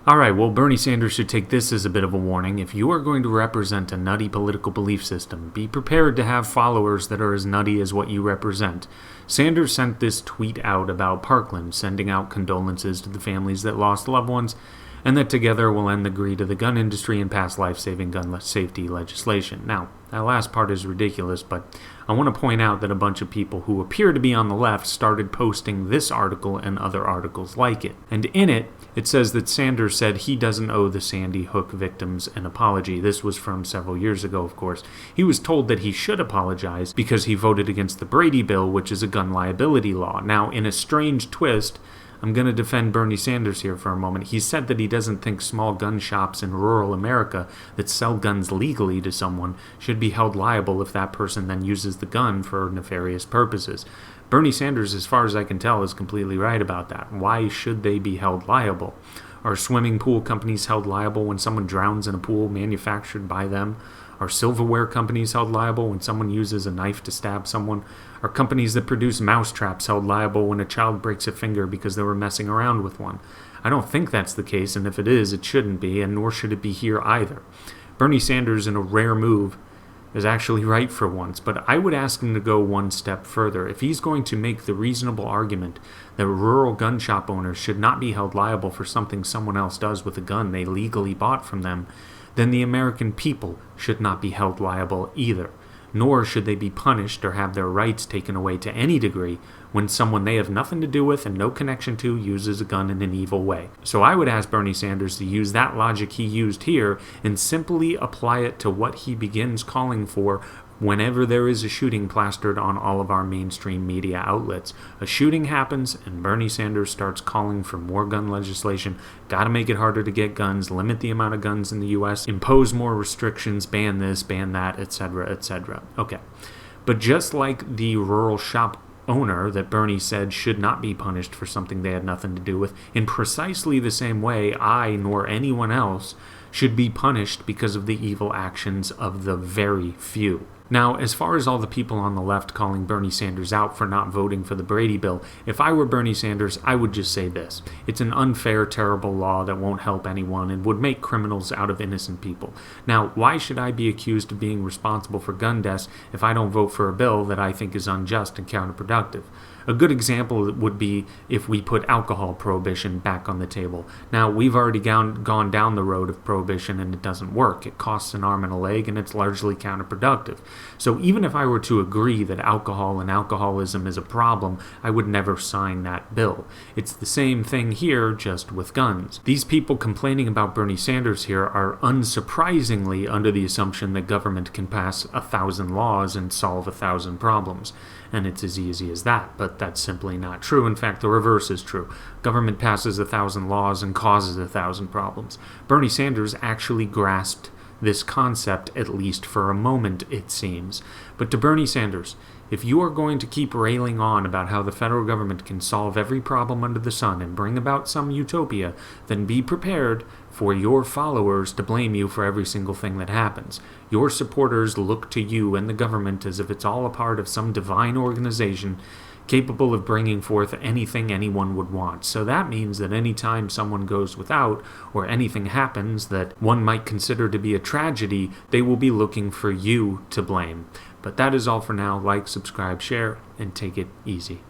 Alright, well, Bernie Sanders should take this as a bit of a warning. If you are going to represent a nutty political belief system, be prepared to have followers that are as nutty as what you represent. Sanders sent this tweet out about Parkland, sending out condolences to the families that lost loved ones, and that together will end the greed of the gun industry and pass life-saving gun safety legislation. Now, that last part is ridiculous, but I want to point out that a bunch of people who appear to be on the left started posting this article and other articles like it. And in it, it says that Sanders said he doesn't owe the Sandy Hook victims an apology. This was from several years ago, of course. He was told that he should apologize because he voted against the Brady bill, which is a gun liability law. Now, in a strange twist, I'm going to defend Bernie Sanders here for a moment. He said that he doesn't think small gun shops in rural America that sell guns legally to someone should be held liable if that person then uses the gun for nefarious purposes. Bernie Sanders, as far as I can tell, is completely right about that. Why should they be held liable? Are swimming pool companies held liable when someone drowns in a pool manufactured by them? Are silverware companies held liable when someone uses a knife to stab someone? Are companies that produce mousetraps held liable when a child breaks a finger because they were messing around with one? I don't think that's the case, and if it is, it shouldn't be, and nor should it be here either. Bernie Sanders, in a rare move, is actually right for once, but I would ask him to go one step further. If he's going to make the reasonable argument that rural gun shop owners should not be held liable for something someone else does with a gun they legally bought from them, then the American people should not be held liable either, nor should they be punished or have their rights taken away to any degree when someone they have nothing to do with and no connection to uses a gun in an evil way. So I would ask Bernie Sanders to use that logic he used here and simply apply it to what he begins calling for whenever there is a shooting plastered on all of our mainstream media outlets. A shooting happens and Bernie Sanders starts calling for more gun legislation. Gotta make it harder to get guns, limit the amount of guns in the US, impose more restrictions, ban this, ban that, etc., etc. Okay. But just like the rural shop owner that Bernie said should not be punished for something they had nothing to do with, in precisely the same way, I nor anyone else should be punished because of the evil actions of the very few. Now, as far as all the people on the left calling Bernie Sanders out for not voting for the Brady bill, if I were Bernie Sanders, I would just say this. It's an unfair, terrible law that won't help anyone and would make criminals out of innocent people. Now, why should I be accused of being responsible for gun deaths if I don't vote for a bill that I think is unjust and counterproductive? A good example would be if we put alcohol prohibition back on the table. Now, we've already gone down the road of prohibition and it doesn't work. It costs an arm and a leg and it's largely counterproductive. So even if I were to agree that alcohol and alcoholism is a problem, I would never sign that bill. It's the same thing here, just with guns. These people complaining about Bernie Sanders here are unsurprisingly under the assumption that government can pass 1,000 laws and solve 1,000 problems. And it's as easy as that, but that's simply not true. In fact, the reverse is true. Government passes 1,000 laws and causes 1,000 problems. Bernie Sanders actually grasped this concept, at least for a moment, it seems. But to Bernie Sanders, if you are going to keep railing on about how the federal government can solve every problem under the sun and bring about some utopia, then be prepared for your followers to blame you for every single thing that happens. Your supporters look to you and the government as if it's all a part of some divine organization capable of bringing forth anything anyone would want. So that means that any time someone goes without or anything happens that one might consider to be a tragedy, they will be looking for you to blame. But that is all for now. Like, subscribe, share, and take it easy.